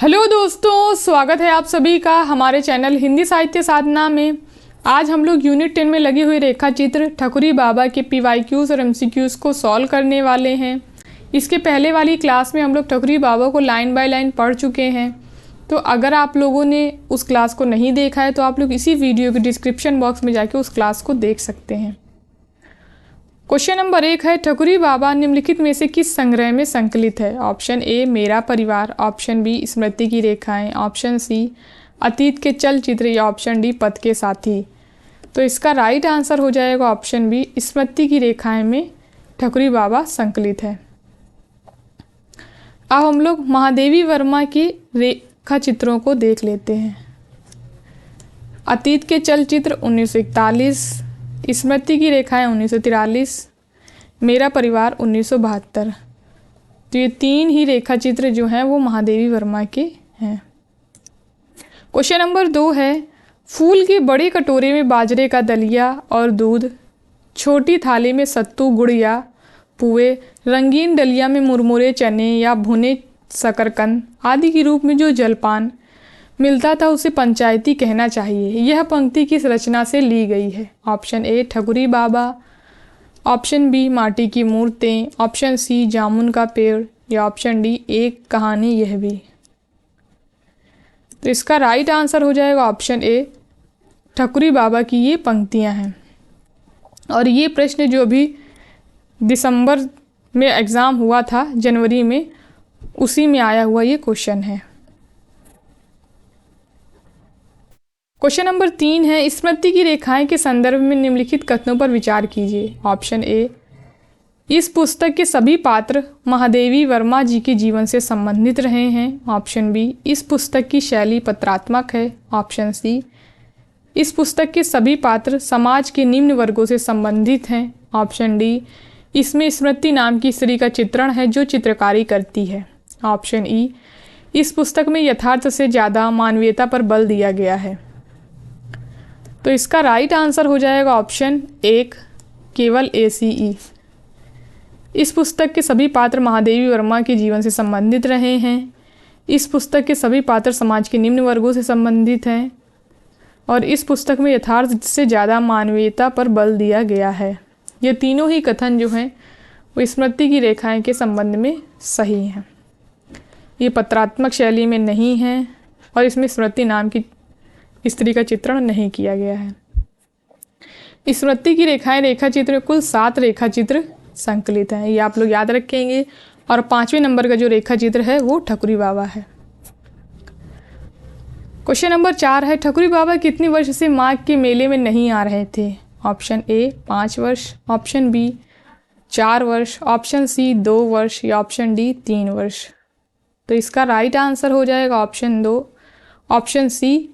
Hello दोस्तों, स्वागत है आप सभी का हमारे चैनल हिंदी साहित्य साधना में। आज हम लोग यूनिट 10 में लगे हुए रेखा चित्र ठकुरी बाबा के PYQs और MCQs को सॉल्व करने वाले हैं। इसके पहले वाली क्लास में हम लोग ठकुरी बाबा को लाइन बाय लाइन पढ़ चुके हैं। तो अगर आप लोगों ने उस क्लास को नहीं देखा है तो आप लोग इसी वीडियो के डिस्क्रिप्शन बॉक्स में जाके उस क्लास को देख सकते हैं। क्वेश्चन नंबर 1 है, ठकुरी बाबा निम्नलिखित में से किस संग्रह में संकलित है? ऑप्शन ए मेरा परिवार, ऑप्शन बी स्मृति की रेखाएं, ऑप्शन सी अतीत के चलचित्र या ऑप्शन डी पथ के साथी। तो इसका राइट आंसर हो जाएगा ऑप्शन बी स्मृति की रेखाएं में ठकुरी बाबा संकलित है। अब हम लोग महादेवी वर्मा की रेखा चित्रों को देख लेते हैं। अतीत के चलचित्र 1941, स्मृति की रेखाएं 1943, मेरा परिवार 1972। तो ये तीन ही रेखा चित्र जो हैं वो महादेवी वर्मा के हैं। क्वेश्चन नंबर 2 है, फूल के बड़े कटोरे में बाजरे का दलिया और दूध, छोटी थाली में सत्तू गुड़ या पुए, रंगीन डलिया में मुरमुरे चने या भुने शकरकंद आदि के रूप में जो जलपान मिलता था उसे पंचायती कहना चाहिए। यह पंक्ति किस रचना से ली गई है? Option a Thakuri Baba, option b Mati ki मूर्तें, option C जामुन का पेड़ या ऑप्शन डी एक कहानी यह भी। तो इसका राइट आंसर हो जाएगा ऑप्शन ए ठकुरी बाबा की ये पंक्तियां हैं। और ये प्रश्न जो अभी दिसंबर में एग्ज़ाम हुआ था, जनवरी में, उसी में आया हुआ ये क्वेश्चन है। क्वेश्चन नंबर 3 है, स्मृति की रेखाएं के संदर्भ में निम्नलिखित कथनों पर विचार कीजिए। ऑप्शन ए इस पुस्तक के सभी पात्र महादेवी वर्मा जी के जीवन से संबंधित रहे हैं। ऑप्शन बी इस पुस्तक की शैली पत्रात्मक है। ऑप्शन सी इस पुस्तक के सभी पात्र समाज के निम्न वर्गों से संबंधित हैं। ऑप्शन डी इसमें स्मृति नाम की स्त्री का चित्रण है जो चित्रकारी करती है। ऑप्शन ई इस पुस्तक में यथार्थ से ज़्यादा मानवीयता पर बल दिया गया है। तो इसका राइट आंसर हो जाएगा ऑप्शन 1 केवल ACE। इस पुस्तक के सभी पात्र महादेवी वर्मा के जीवन से संबंधित रहे हैं। इस पुस्तक के सभी पात्र समाज के निम्न वर्गों से संबंधित हैं और इस पुस्तक में यथार्थ से ज़्यादा मानवीयता पर बल दिया गया है। ये तीनों ही कथन जो हैं वो स्मृति की रेखाएं के संबंध में सही हैं। ये पत्रात्मक शैली में नहीं है और इसमें स्मृति नाम की स्त्री का चित्रण नहीं किया गया है। स्मृति की रेखाएं रेखा चित्र में कुल 7 रेखा चित्र संकलित हैं, ये आप लोग याद रखेंगे। और 5वें नंबर का जो रेखा चित्र है वो ठकुरी बाबा है। क्वेश्चन नंबर 4 है, ठकुरी बाबा कितने वर्ष से माघ के मेले में नहीं आ रहे थे? ऑप्शन ए 5 वर्ष, ऑप्शन बी 4 वर्ष, ऑप्शन सी 2 वर्ष या ऑप्शन डी 3 वर्ष। तो इसका राइट आंसर हो जाएगा ऑप्शन 2, ऑप्शन सी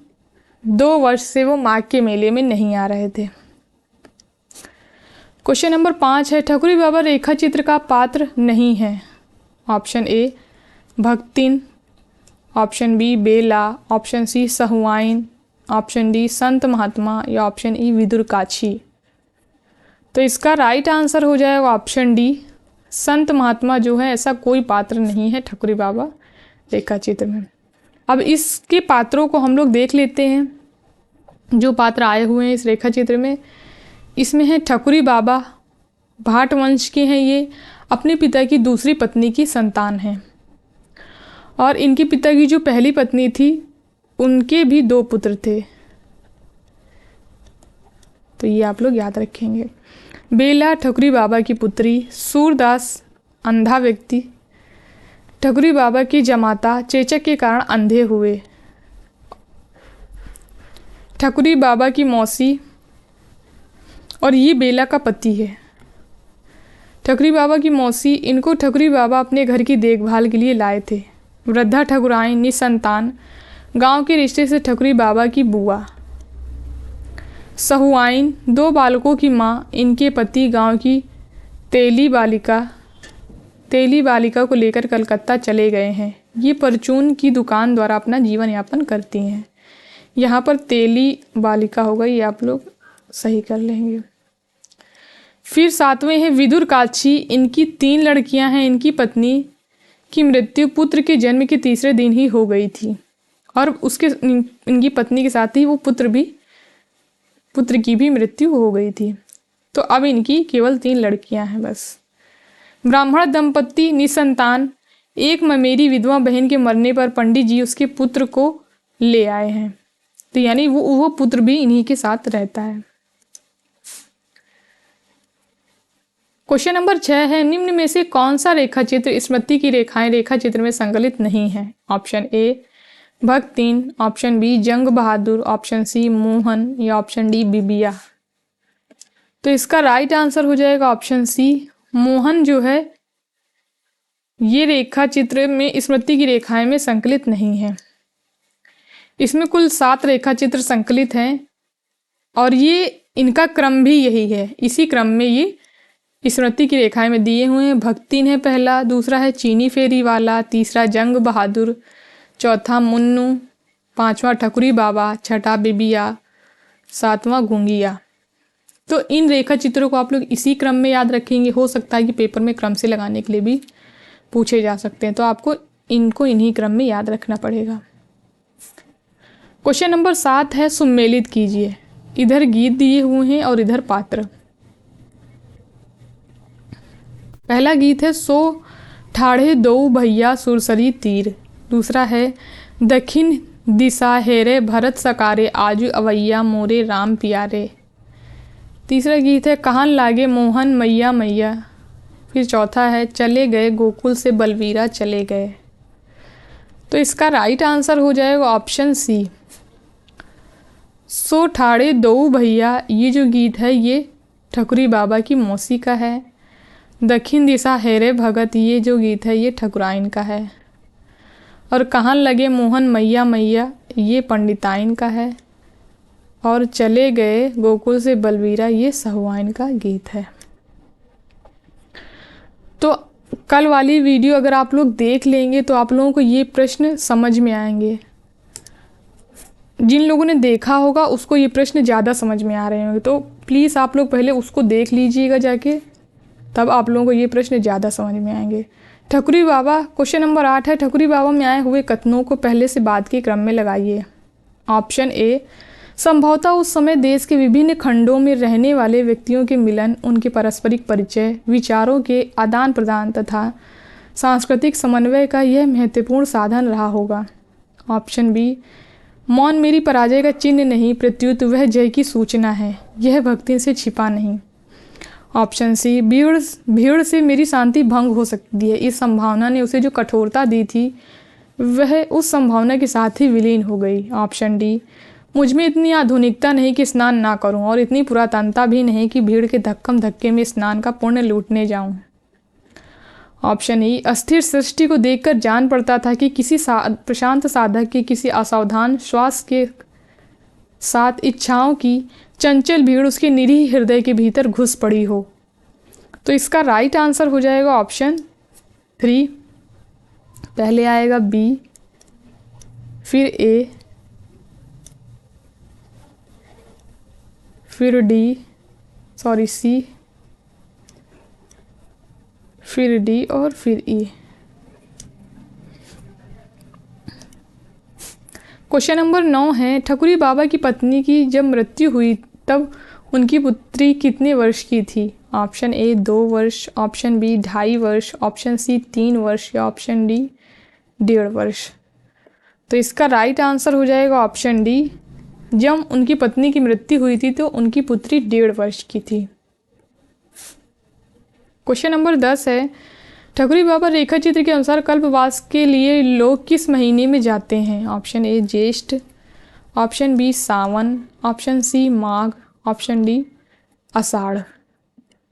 2 वर्ष से वो माघ के मेले में नहीं आ रहे थे। क्वेश्चन नंबर 5 है, ठकुरी बाबा रेखा चित्र का पात्र नहीं है। Option a Bhaktin, option b Bela, option c Sahuain, option D संत महात्मा या ऑप्शन ई विदुर काछी। तो इसका राइट आंसर हो जाएगा ऑप्शन डी संत महात्मा जो है ऐसा कोई पात्र नहीं है ठकुरी बाबा रेखा चित्र में। अब इसके पात्रों को हम लोग देख लेते हैं जो पात्र आए हुए हैं इस रेखा चित्र में। इसमें है ठकुरी बाबा, भाट वंश के हैं। ये अपने पिता की दूसरी पत्नी की संतान हैं और इनके पिता की जो पहली पत्नी थी उनके भी 2 पुत्र थे। तो ये आप लोग याद रखेंगे। बेला ठकुरी बाबा की पुत्री, सूरदास अंधा व्यक्ति ठकुरी बाबा की जमाता चेचक के कारण अंधे हुए। ठकुरी बाबा की मौसी और ये बेला का पति है। ठकुरी बाबा की मौसी, इनको ठकुरी बाबा अपने घर की देखभाल के लिए लाए थे। वृद्धा ठकुराइन निसंतान, गांव के रिश्ते से ठकुरी बाबा की बुआ। सहुआइन 2 बालकों की माँ, इनके पति गांव की तेली बालिका को लेकर कलकत्ता चले गए हैं। ये परचून की दुकान द्वारा अपना जीवन यापन करती हैं। यहाँ पर तेली बालिका होगा, ये आप लोग सही कर लेंगे। फिर 7वें हैं विदुर काछी, इनकी 3 लड़कियां हैं। इनकी पत्नी की मृत्यु पुत्र के जन्म के तीसरे दिन ही हो गई थी और उसके इनकी पत्नी के साथ ही वो पुत्र की भी मृत्यु हो गई थी। तो अब इनकी केवल 3 लड़कियां हैं बस। ब्राह्मण दंपत्ति निसंतान, एक ममेरी विधवा बहन के मरने पर पंडित जी उसके पुत्र को ले आए हैं। तो यानी वो पुत्र भी इन्हीं के साथ रहता है। क्वेश्चन नंबर 6 है, निम्न में से कौन सा रेखा चित्र स्मृति की रेखाएं रेखा चित्र में संकलित नहीं है? ऑप्शन ए भक्त 3, ऑप्शन बी जंग बहादुर, ऑप्शन सी मोहन या ऑप्शन डी बिबिया। तो इसका राइट आंसर हो जाएगा ऑप्शन सी मोहन जो है ये रेखा चित्र में स्मृति की रेखाएं में संकलित नहीं है। इसमें कुल 7 रेखा चित्र संकलित हैं और ये इनका क्रम भी यही है, इसी क्रम में ये स्मृति की रेखाएं में दिए हुए हैं। भक्तिन है पहला, दूसरा है चीनी फेरी वाला, तीसरा जंग बहादुर, चौथा मुन्नू, पांचवा ठकुरी बाबा, छठा बिबिया, सातवां घुंगिया। तो इन रेखा चित्रों को आप लोग इसी क्रम में याद रखेंगे। हो सकता है कि पेपर में क्रम से लगाने के लिए भी पूछे जा सकते हैं, तो आपको इनको इन्हीं क्रम में याद रखना पड़ेगा। क्वेश्चन नंबर 7 है, सुमेलित कीजिए। इधर गीत दिए हुए हैं और इधर पात्र। पहला गीत है सो ठाढ़े दो भैया सुरसरी तीर, दूसरा है दक्षिण दिशा हेरे भरत सकारे आजू अवैया मोरे राम प्यारे, तीसरा गीत है कहान लागे मोहन मैया मैया, फिर चौथा है चले गए गोकुल से बलवीरा चले गए। तो इसका राइट आंसर हो जाएगा ऑप्शन सी सो ठाड़े दो भैया। ये जो गीत है ये ठकुरी बाबा की मौसी का है। दक्षिण दिशा हेरे भगत ये जो गीत है ये ठकुराइन का है। और कहाँ लगे मोहन मैया मैया ये पंडिताइन का है। और चले गए गोकुल से बलवीरा ये सहुआइन का गीत है। तो कल वाली वीडियो अगर आप लोग देख लेंगे तो आप लोगों को ये प्रश्न समझ में आएंगे। जिन लोगों ने देखा होगा उसको ये प्रश्न ज़्यादा समझ में आ रहे होंगे, तो प्लीज़ आप लोग पहले उसको देख लीजिएगा जाके, तब आप लोगों को ये प्रश्न ज़्यादा समझ में आएंगे। ठकुरी बाबा, क्वेश्चन नंबर 8 है, ठकुरी बाबा में आए हुए कथनों को पहले से बाद के क्रम में लगाइए। ऑप्शन ए संभवतः उस समय देश के विभिन्न खंडों में रहने वाले व्यक्तियों के मिलन, उनके पारस्परिक परिचय, विचारों के आदान प्रदान तथा सांस्कृतिक समन्वय का यह महत्वपूर्ण साधन रहा होगा। ऑप्शन बी मौन मेरी पराजय का चिन्ह नहीं, प्रत्युत वह जय की सूचना है, यह भक्ति से छिपा नहीं। ऑप्शन सी भीड़ से मेरी शांति भंग हो सकती है, इस संभावना ने उसे जो कठोरता दी थी वह उस संभावना के साथ ही विलीन हो गई। ऑप्शन डी मुझमें इतनी आधुनिकता नहीं कि स्नान ना करूं और इतनी पुरातनता भी नहीं कि भीड़ के धक्कम धक्के में स्नान का पुण्य लूटने जाऊं। ऑप्शन ई अस्थिर सृष्टि को देखकर जान पड़ता था कि किसी प्रशांत साधक की किसी असावधान श्वास के साथ इच्छाओं की चंचल भीड़ उसके निरीह हृदय के भीतर घुस पड़ी हो। तो इसका राइट आंसर हो जाएगा ऑप्शन 3। पहले आएगा बी, फिर ए, फिर सी, फिर डी और फिर ई। क्वेश्चन नंबर 9 है, ठकुरी बाबा की पत्नी की जब मृत्यु हुई तब उनकी पुत्री कितने वर्ष की थी? ऑप्शन ए 2 वर्ष, ऑप्शन बी 2.5 वर्ष, ऑप्शन सी 3 वर्ष या ऑप्शन डी 1.5 वर्ष। तो इसका राइट आंसर हो जाएगा ऑप्शन डी। जब उनकी पत्नी की मृत्यु हुई थी तो उनकी पुत्री 1.5 वर्ष की थी। क्वेश्चन नंबर 10 है, ठकुरी बाबा रेखा चित्र के अनुसार कल्पवास के लिए लोग किस महीने में जाते हैं? ऑप्शन ए ज्येष्ठ, ऑप्शन बी सावन, ऑप्शन सी माघ, ऑप्शन डी आषाढ़।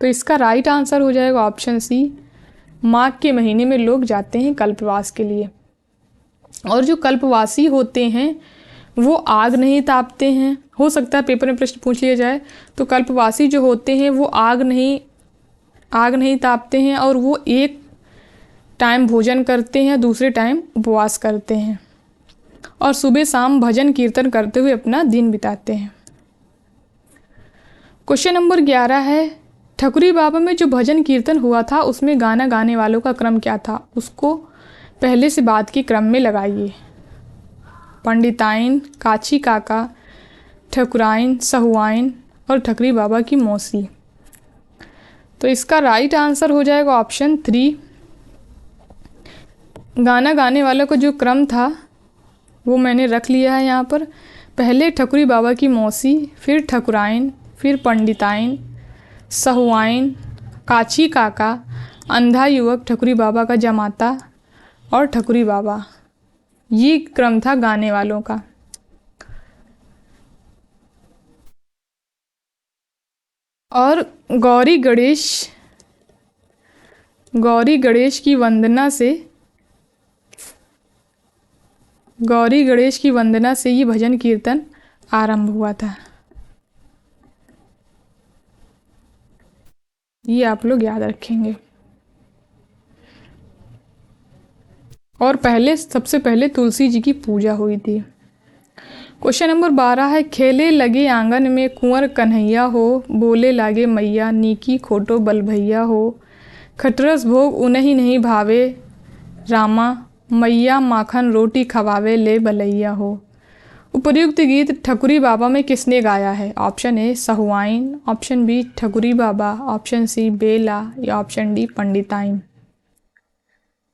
तो इसका राइट आंसर हो जाएगा ऑप्शन सी, माघ के महीने में लोग जाते हैं कल्पवास के लिए। और जो कल्पवासी होते हैं वो आग नहीं तापते हैं। हो सकता है पेपर में प्रश्न पूछ लिया जाए, तो कल्पवासी जो होते हैं वो आग नहीं तापते हैं और वो एक टाइम भोजन करते हैं, दूसरे टाइम उपवास करते हैं और सुबह शाम भजन कीर्तन करते हुए अपना दिन बिताते हैं। क्वेश्चन नंबर 11 है, ठकुरी बाबा में जो भजन कीर्तन हुआ था उसमें गाना गाने वालों का क्रम क्या था? उसको पहले से बाद के क्रम में लगाइए। पंडिताइन, काची काका, ठकुराइन, सहुआइन और ठकरी बाबा की मौसी। तो इसका राइट आंसर हो जाएगा ऑप्शन 3। गाना गाने वालों का जो क्रम था वो मैंने रख लिया है यहाँ पर। पहले ठकुरी बाबा की मौसी, फिर ठकुराइन, फिर पंडिताइन, सहुआइन, काची काका, अंधा युवक, ठकुरी बाबा का जमाता और ठकुरी बाबा। ये क्रम था गाने वालों का। और गौरी गणेश की वंदना से ये भजन कीर्तन आरंभ हुआ था। ये आप लोग याद रखेंगे। और सबसे पहले तुलसी जी की पूजा हुई थी। क्वेश्चन नंबर 12 है, खेले लगे आंगन में कुंवर कन्हैया हो, बोले लागे मैया नीकी खोटो बल भैया हो, खटरस भोग उन्हीं नहीं भावे रामा, मैया माखन रोटी खवावे ले बलैया हो। उपर्युक्त गीत ठकुरी बाबा में किसने गाया है? ऑप्शन ए सहुआइन, ऑप्शन बी ठकुरी बाबा, ऑप्शन सी बेला या ऑप्शन डी पंडिताइन।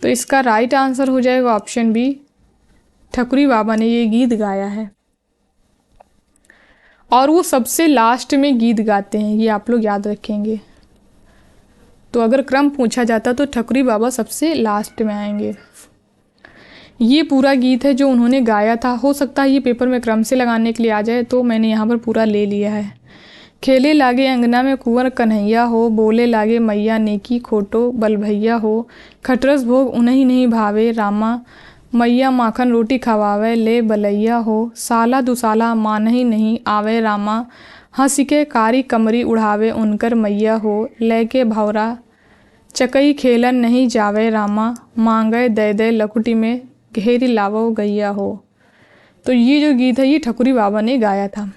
तो इसका राइट आंसर हो जाएगा ऑप्शन बी, ठकुरी बाबा ने ये गीत गाया है। और वो सबसे लास्ट में गीत गाते हैं, ये आप लोग याद रखेंगे। तो अगर क्रम पूछा जाता तो ठकुरी बाबा सबसे लास्ट में आएंगे। ये पूरा गीत है जो उन्होंने गाया था। हो सकता है ये पेपर में क्रम से लगाने के लिए आ जाए, तो मैंने यहाँ पर पूरा ले लिया है। खेले लागे अंगना में कुंवर कन्हैया हो, बोले लागे मैया नेकी खोटो बल भैया हो, खटरस भोग उन्हीं नहीं भावे रामा, मैया माखन रोटी खवावे ले बलैया हो, साला दुसाला मानही नहीं आवे रामा, हंस के कारी कमरी उड़ावे उनकर मैया हो, लेके भौरा चकई खेलन नहीं जावे रामा, मांगे दे दे लकुटी में घेरी लावो गैया हो। तो ये जो गीत है ये ठकुरी बाबा ने गाया था।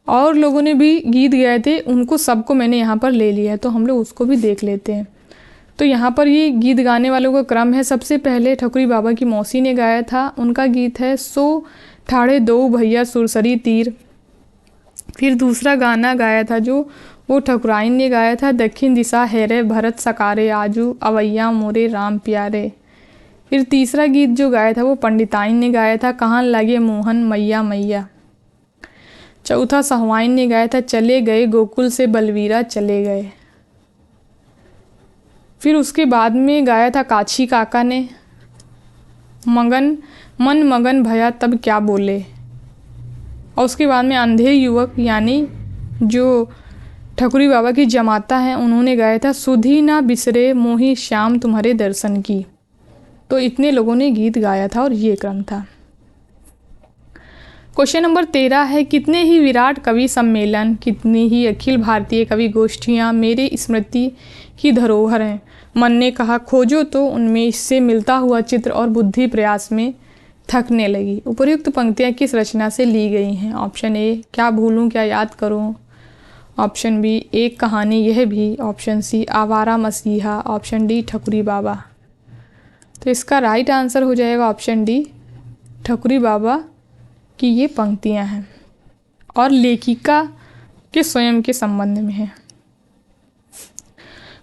और लोगों ने भी गीत गाए थे, उनको सबको मैंने यहाँ पर ले लिया है, तो हम लोग उसको भी देख लेते हैं। तो यहाँ पर ये गीत गाने वालों का क्रम है। सबसे पहले ठकुरी बाबा की मौसी ने गाया था, उनका गीत है सो ठाड़े दो भैया सुरसरी तीर। फिर दूसरा गाना गाया था जो वो ठकुराइन ने गाया था, दक्षिण दिशा हेरे भरत सकारे आजू अवैया मोरे राम प्यारे। फिर तीसरा गीत जो गाया था वो पंडिताइन ने गाया था, कहाँ लगे मोहन मैया मैया। चौथा सहुआइन ने गाया था, चले गए गोकुल से बलवीरा चले गए। फिर उसके बाद में गाया था काची काका ने, मन मगन भया तब क्या बोले। और उसके बाद में अंधे युवक यानी जो ठकुरी बाबा की जमाता है उन्होंने गाया था, सुधी ना बिसरे मोही श्याम तुम्हारे दर्शन की। तो इतने लोगों ने गीत गाया था और ये क्रम था। क्वेश्चन नंबर 13 है, कितने ही विराट कवि सम्मेलन, कितनी ही अखिल भारतीय कवि गोष्ठियाँ मेरे स्मृति की धरोहर हैं। मन ने कहा खोजो तो उनमें इससे मिलता हुआ चित्र और बुद्धि प्रयास में थकने लगी। उपर्युक्त पंक्तियाँ किस रचना से ली गई हैं? ऑप्शन ए क्या भूलूं क्या याद करूं, ऑप्शन बी एक कहानी यह भी, ऑप्शन सी आवारा मसीहा, ऑप्शन डी ठकुरी बाबा। तो इसका राइट आंसर हो जाएगा ऑप्शन डी, ठकुरी बाबा की ये पंक्तियां हैं और लेखिका के स्वयं के संबंध में है।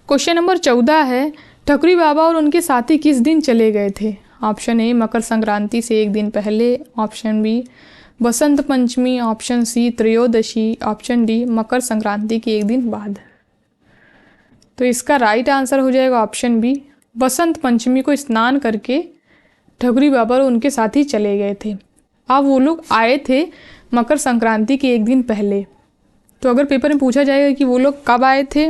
क्वेश्चन नंबर 14 है, ठकुरी बाबा और उनके साथी किस दिन चले गए थे? ऑप्शन ए मकर संक्रांति से एक दिन पहले, option B Basant Panchami, option C त्रयोदशी, ऑप्शन डी मकर संक्रांति के एक दिन बाद। तो इसका राइट आंसर हो जाएगा ऑप्शन बी, बसंत पंचमी को स्नान करके ठकुरी बाबा और उनके साथी चले गए थे। अब वो लोग आए थे मकर संक्रांति के एक दिन पहले। तो अगर पेपर में पूछा जाएगा कि वो लोग कब आए थे,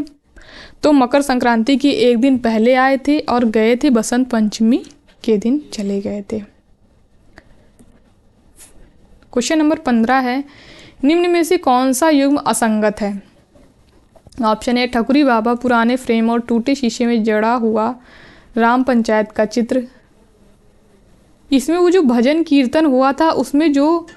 तो मकर संक्रांति के एक दिन पहले आए थे और गए थे बसंत पंचमी के दिन चले गए थे। क्वेश्चन नंबर 15 है, निम्न में से कौन सा युग्म असंगत है? ऑप्शन ए ठकुरी बाबा पुराने फ्रेम और टूटे शीशे में जड़ा हुआ राम पंचायत का चित्र। इसमें वो जो भजन कीर्तन हुआ था उसमें जो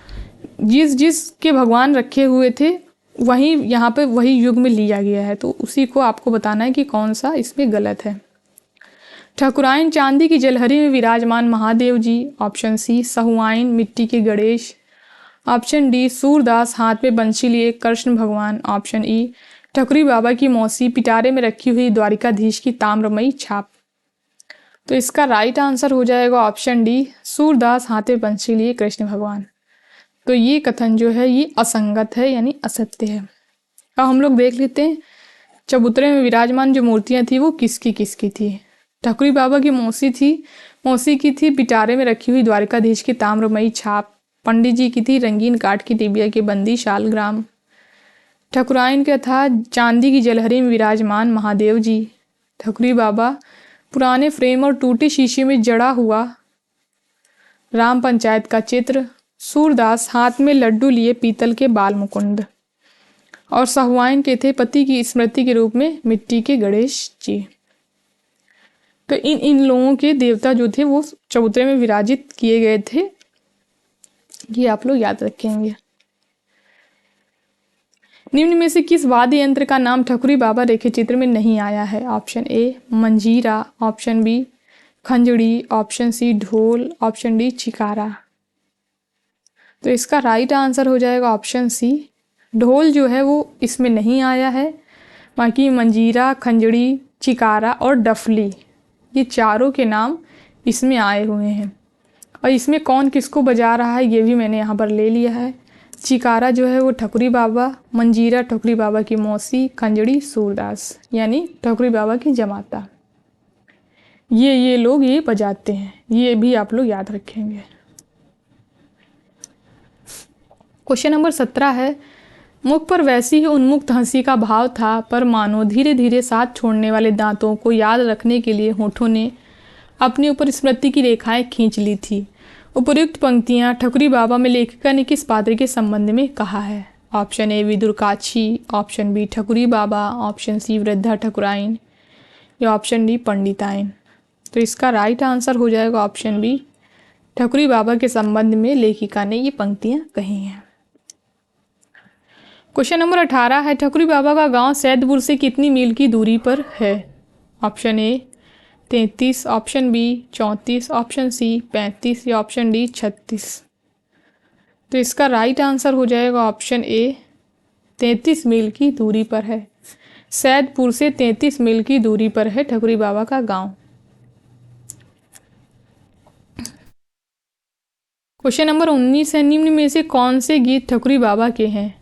जिस के भगवान रखे हुए थे वही यहाँ पे वही युग में लिया गया है, तो उसी को आपको बताना है कि कौन सा इसमें गलत है। ठकुराइन चांदी की जलहरी में विराजमान महादेव जी। ऑप्शन सी सहुआइन मिट्टी के गणेश। ऑप्शन डी सूरदास हाथ में बंशी लिए कृष्ण भगवान। ऑप्शन ई ठकुरी बाबा की मौसी पिटारे में रखी हुई द्वारिकाधीश की ताम्रमयी छाप। तो इसका राइट आंसर हो जाएगा ऑप्शन डी सूरदास हाथ में बंशी लिए कृष्ण भगवान। तो ये कथन जो है ये असंगत है यानी असत्य है। अब हम लोग देख लेते हैं चबूतरे में विराजमान जो मूर्तियां थी वो किसकी किसकी थी। ठकुरी बाबा की मौसी की थी पिटारे में रखी हुई द्वारिकाधीश की ताम्रमयी छाप। पंडित जी की थी रंगीन काठ की डिबिया के बंदी शालग्राम। ठकुराइन का था चांदी की जलहरी में विराजमान महादेव जी। ठकुरी बाबा पुराने फ्रेम और टूटे शीशे में जड़ा हुआ राम पंचायत का चित्र। सूरदास हाथ में लड्डू लिए पीतल के बाल मुकुंद। और सहुआइन के थे पति की स्मृति के रूप में मिट्टी के गणेश जी। तो इन लोगों के देवता जो थे वो चबूतरे में विराजित किए गए थे, ये आप लोग याद रखेंगे। निम्न में से किस वाद्य यंत्र का नाम ठकुरी बाबा रेखे चित्र में नहीं आया है। ऑप्शन ए मंजीरा। ऑप्शन बी खंजड़ी। ऑप्शन सी ढोल। ऑप्शन डी चिकारा। तो इसका राइट आंसर हो जाएगा ऑप्शन सी ढोल जो है वो इसमें नहीं आया है। बाकी मंजीरा, खंजड़ी, चिकारा और डफली ये चारों के नाम इसमें आए हुए हैं। और इसमें कौन किसको बजा रहा है ये भी मैंने यहाँ पर ले लिया है। चिकारा जो है वो ठकुरी बाबा, मंजीरा ठकुरी बाबा की मौसी, खंजड़ी सूरदास यानी ठकुरी बाबा की जमाता। ये लोग ये बजाते हैं, ये भी आप लोग याद रखेंगे। क्वेश्चन नंबर 17 है मुख पर वैसी ही उन्मुक्त हंसी का भाव था, पर मानो धीरे धीरे साथ छोड़ने वाले दांतों को याद रखने के लिए होठों ने अपने ऊपर स्मृति की रेखाएं खींच ली थी। उपर्युक्त पंक्तियां ठकुरी बाबा में लेखिका ने किस पात्र के संबंध में कहा है। ऑप्शन ए विदुरकाछी। ऑप्शन बी ठकुरी बाबा। ऑप्शन सी वृद्धा ठकुराइन या ऑप्शन डी पंडिताइन। तो इसका राइट आंसर हो जाएगा ऑप्शन बी ठकुरी बाबा के संबंध में लेखिका ने ये पंक्तियां कही हैं। क्वेश्चन नंबर 18 है ठकुरी बाबा का गांव सैदपुर से कितनी मील की दूरी पर है। Option a 33। Option b 34। Option c 35 या ऑप्शन डी 36। तो इसका राइट आंसर हो जाएगा ऑप्शन ए 33 मील की दूरी पर है। सैदपुर से 33 मील की दूरी पर है ठकुरी बाबा का गांव। क्वेश्चन नंबर 19 है निम्न में से कौन से गीत ठकुरी बाबा के हैं।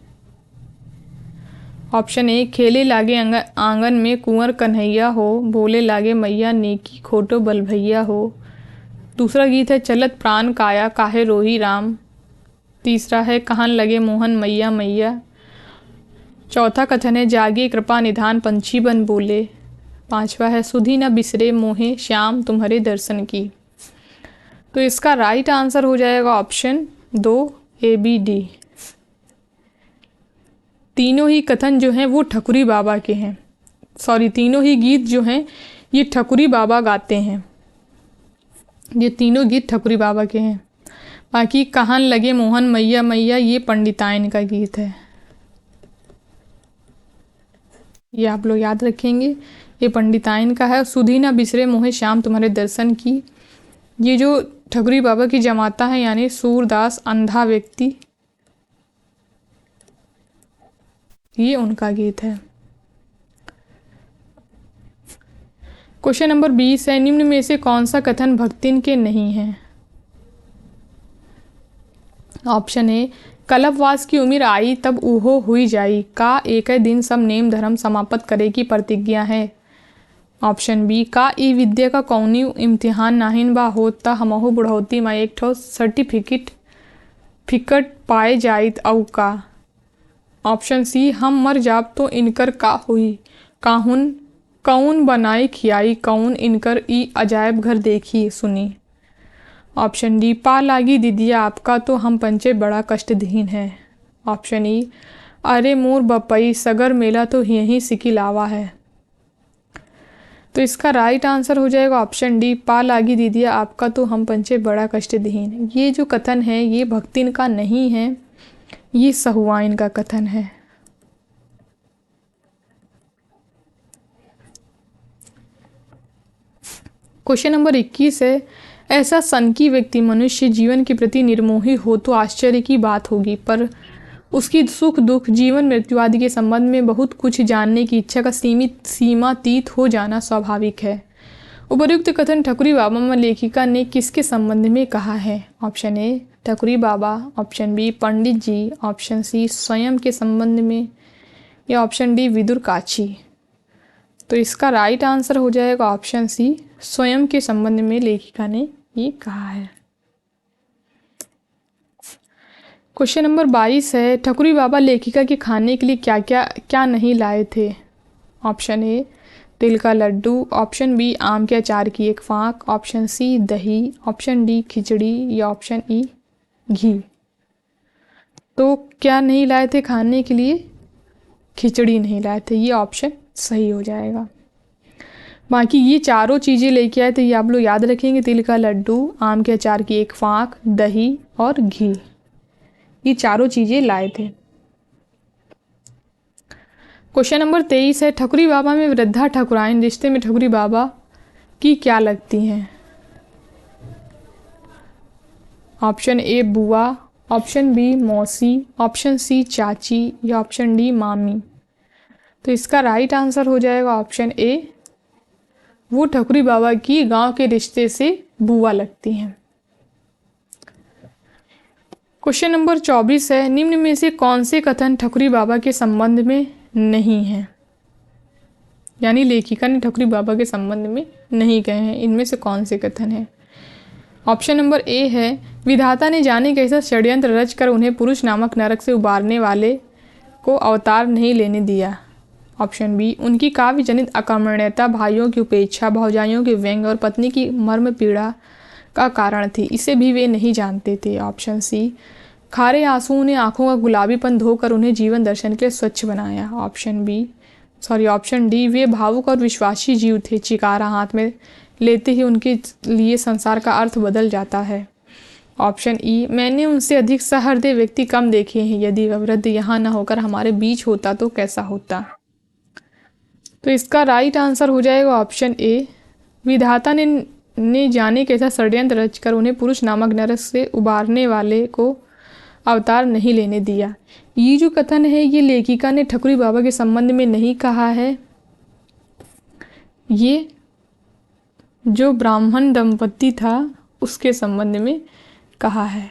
ऑप्शन ए खेले लागे आंगन में कुंवर कन्हैया हो, बोले लागे मैया नेकी खोटो बल भैया हो। दूसरा गीत है चलत प्राण काया काहे रोही राम। तीसरा है कहन लगे मोहन मैया मैया। चौथा कथन है जागे कृपा निधान पंछी बन बोले। पांचवा है सुधी न बिसरे मोहे श्याम तुम्हारे दर्शन की। तो इसका राइट आंसर हो जाएगा ऑप्शन 2 ए बी डी। तीनों ही कथन जो हैं वो ठकुरी बाबा के हैं। तीनों ही गीत जो हैं ये ठकुरी बाबा गाते हैं। ये तीनों गीत ठकुरी बाबा के हैं। बाकी कहन लगे मोहन मैया मैया ये पंडिताइन का गीत है, ये आप लोग याद रखेंगे, ये पंडिताइन का है। सुधी ना बिसरे मोहे श्याम तुम्हारे दर्शन की ये जो ठकुरी बाबा की जमाता है यानी सूरदास अंधा व्यक्ति, ये उनका गीत है। क्वेश्चन नंबर 20 है निम्न में से कौन सा कथन भक्तिन के नहीं है। ऑप्शन ए कल्पवास की उम्र आई तब ऊहो हुई जाई का एक दिन सब नेम धर्म समाप्त करे की प्रतिज्ञा है। ऑप्शन बी का ई विद्या का कौनी इम्तिहान नाहिन बा होता हमहु बुढ़ौती में एक ठो सर्टिफिकेट फिकट पाए जाइत औ का। ऑप्शन सी हम मर जाब तो इनकर का हुई काहुन कौन बनाई खियाई कौन इनकर ई अजायब घर देखी सुनी। ऑप्शन डी पा लागी दीदिया आपका तो हम पंचे बड़ा कष्टधीन है। ऑप्शन ई अरे मोर बपई सगर मेला तो यहीं सिकिलावा है। तो इसका राइट आंसर हो जाएगा ऑप्शन डी पा लागी दीदिया आपका तो हम पंचे बड़ा कष्टधीन। ये जो कथन है ये भक्तिन का नहीं है, ये सहुआइन का कथन है। क्वेश्चन नंबर 21 है, ऐसा सनकी व्यक्ति मनुष्य जीवन के प्रति निर्मोही हो तो आश्चर्य की बात होगी, पर उसकी सुख दुख जीवन मृत्यु आदि के संबंध में बहुत कुछ जानने की इच्छा का सीमित सीमातीत हो जाना स्वाभाविक है। उपर्युक्त कथन ठकुरी बाबा में लेखिका ने किसके संबंध में कहा है? Option a Thakuri Baba, option b Pandit ji, option c स्वयं के संबंध में, या ऑप्शन डी विदुर काछी। तो इसका राइट आंसर हो जाएगा ऑप्शन सी, स्वयं के संबंध में लेखिका ने ये कहा है। क्वेश्चन नंबर 22 है, ठकुरी बाबा लेखिका के खाने के लिए क्या नहीं लाए थे? ऑप्शन ए तिल का लड्डू, ऑप्शन बी आम के अचार की एक फाँक, ऑप्शन सी दही, ऑप्शन डी खिचड़ी, या ऑप्शन ई घी। तो क्या नहीं लाए थे खाने के लिए? खिचड़ी नहीं लाए थे, ये ऑप्शन सही हो जाएगा। बाकी ये चारों चीज़ें लेके आए थे, ये आप लोग याद रखेंगे, तिल का लड्डू, आम के अचार की एक फाँक, दही और घी, ये चारों चीज़ें लाए थे। क्वेश्चन नंबर 23 है, ठकुरी बाबा में वृद्धा ठाकुराइन रिश्ते में ठकुरी बाबा की क्या लगती हैं? ऑप्शन ए बुआ, ऑप्शन बी मौसी, ऑप्शन सी चाची, या ऑप्शन डी मामी। तो इसका राइट आंसर हो जाएगा ऑप्शन ए, वो ठकुरी बाबा की गांव के रिश्ते से बुआ लगती हैं। क्वेश्चन नंबर 24 है, निम्न में से कौन से कथन ठकुरी बाबा के संबंध में नहीं है? यानी लेखिका ने ठकुरी बाबा के संबंध में नहीं कहे हैं, इनमें से कौन से कथन है? ऑप्शन नंबर ए है, विधाता ने जाने कैसा षड्यंत्र रच कर उन्हें पुरुष नामक नरक से उबारने वाले को अवतार नहीं लेने दिया। ऑप्शन बी, उनकी काव्य जनित अकर्मण्यता भाइयों की उपेक्षा, भौजाइयों के व्यंग और पत्नी की मर्म पीड़ा का कारण थी, इसे भी वे नहीं जानते थे। ऑप्शन सी, खारे आंसुओं ने आंखों का गुलाबीपन धोकर उन्हें जीवन दर्शन के लिए स्वच्छ बनाया। ऑप्शन डी, वे भावुक और विश्वासी जीव थे, चिकारा हाथ में लेते ही उनके लिए संसार का अर्थ बदल जाता है। ऑप्शन ई, मैंने उनसे अधिक सहृदय व्यक्ति कम देखे हैं, यदि वह वृद्ध यहाँ न होकर हमारे बीच होता तो कैसा होता। तो इसका राइट आंसर हो जाएगा ऑप्शन ए, विधाता ने जाने कैसा षड्यंत्र रचकर उन्हें पुरुष नामक नरक से उबारने वाले को अवतार नहीं लेने दिया। ये जो कथन है ये लेखिका ने ठकुरी बाबा के संबंध में नहीं कहा है, ये जो ब्राह्मण दंपति था उसके संबंध में कहा है।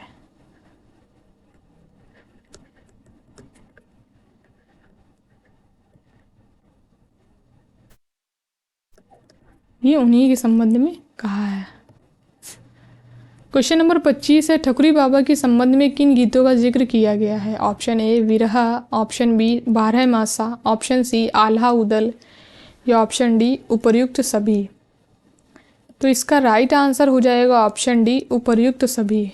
ये उन्हीं के संबंध में कहा है। क्वेश्चन नंबर 25 है, ठकुरी बाबा के संबंध में किन गीतों का जिक्र किया गया है? ऑप्शन ए विरहा, ऑप्शन बी बारह मासा, ऑप्शन सी आल्हा उदल, या ऑप्शन डी उपर्युक्त सभी। तो इसका राइट आंसर हो जाएगा ऑप्शन डी उपर्युक्त सभी।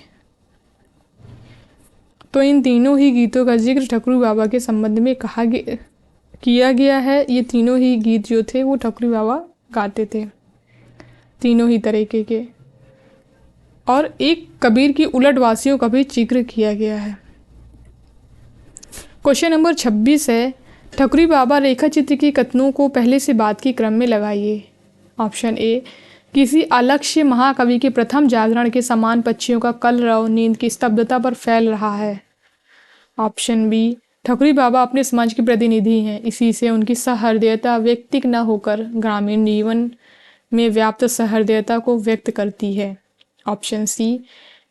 तो इन तीनों ही गीतों का जिक्र ठकुरी बाबा के संबंध में किया गया है। ये तीनों ही गीत जो थे वो ठकुरी बाबा गाते थे, तीनों ही तरीके के। और एक कबीर की उलटवासियों का भी जिक्र किया गया है। क्वेश्चन नंबर 26 है, ठकुरी बाबा रेखा चित्र के कथनों को पहले से बाद के क्रम में लगाइए। ऑप्शन ए, किसी अलक्ष्य महाकवि के प्रथम जागरण के समान पक्षियों का कलरव नींद की स्तब्धता पर फैल रहा है। ऑप्शन बी, ठकुरी बाबा अपने समाज के प्रतिनिधि हैं, इसी से उनकी सहृदयता व्यक्तिक न होकर ग्रामीण जीवन में व्याप्त सहृदयता को व्यक्त करती है। ऑप्शन सी,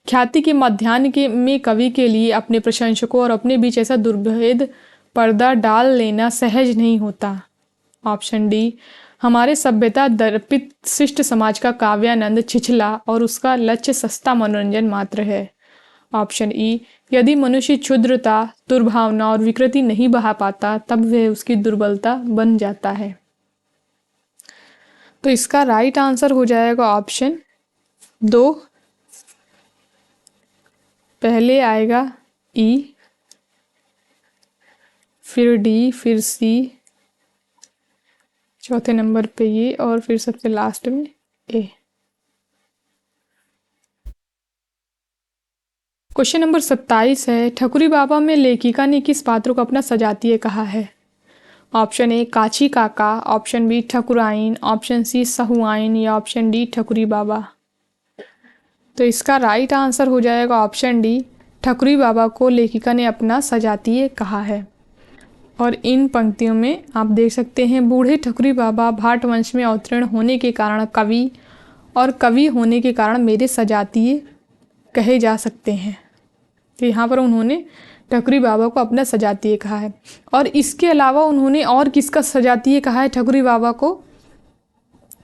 ख्याति के मध्याह्न में कवि के लिए अपने प्रशंसकों और अपने बीच ऐसा दुर्भेद पर्दा डाल लेना सहज नहीं होता। ऑप्शन डी, हमारे सभ्यता दर्पित शिष्ट समाज का काव्यानंद छिछला और उसका लक्ष्य सस्ता मनोरंजन मात्र है। ऑप्शन ई, यदि मनुष्य क्षुद्रता, दुर्भावना और विकृति नहीं बहा पाता तब वह उसकी दुर्बलता बन जाता है। तो इसका राइट आंसर हो जाएगा ऑप्शन 2। पहले आएगा ई, फिर डी, फिर सी, चौथे नंबर पे ये, और फिर सबसे लास्ट में ए। क्वेश्चन नंबर 27 है, ठकुरी बाबा में लेखिका ने किस पात्र को अपना सजातीय कहा है? ऑप्शन ए काची काका, ऑप्शन बी ठकुराइन, ऑप्शन सी सहुआइन या ऑप्शन डी ठकुरी बाबा। तो इसका राइट आंसर हो जाएगा ऑप्शन डी, ठकुरी बाबा को लेखिका ने अपना सजातीय कहा है। और इन पंक्तियों में आप देख सकते हैं, बूढ़े ठकुरी बाबा भाट वंश में अवतीर्ण होने के कारण कवि और कवि होने के कारण मेरे सजातीय कहे जा सकते हैं। तो यहाँ पर उन्होंने ठकुरी बाबा को अपना सजातीय कहा है। और इसके अलावा उन्होंने और किसका सजातीय कहा है ठकुरी बाबा को,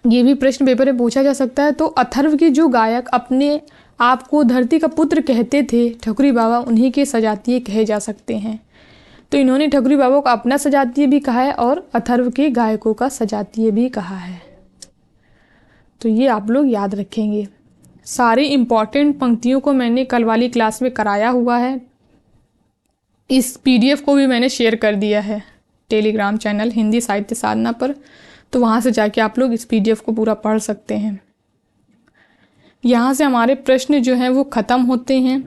ये भी प्रश्न पेपर में पूछा जा सकता है। तो अथर्व के जो गायक अपने आप को धरती का पुत्र कहते थे ठकुरी बाबा, उन्हीं के सजातीय कहे जा सकते हैं। तो इन्होंने ठकुरी बाबा को अपना सजातीय भी कहा है और अथर्व के गायकों का सजातीय भी कहा है। तो ये आप लोग याद रखेंगे। सारी इम्पॉर्टेंट पंक्तियों को मैंने कल वाली क्लास में कराया हुआ है। इस PDF को भी मैंने शेयर कर दिया है टेलीग्राम चैनल हिंदी साहित्य साधना पर, तो वहाँ से जाके आप लोग इस PDF को पूरा पढ़ सकते हैं। यहाँ से हमारे प्रश्न जो हैं वो ख़त्म होते हैं।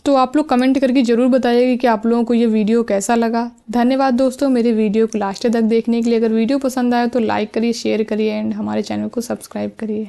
तो आप लोग कमेंट करके ज़रूर बताइएगा कि आप लोगों को ये वीडियो कैसा लगा। धन्यवाद दोस्तों मेरे वीडियो को लास्ट तक देखने के लिए। अगर वीडियो पसंद आया तो लाइक करिए, शेयर करिए एंड हमारे चैनल को सब्सक्राइब करिए।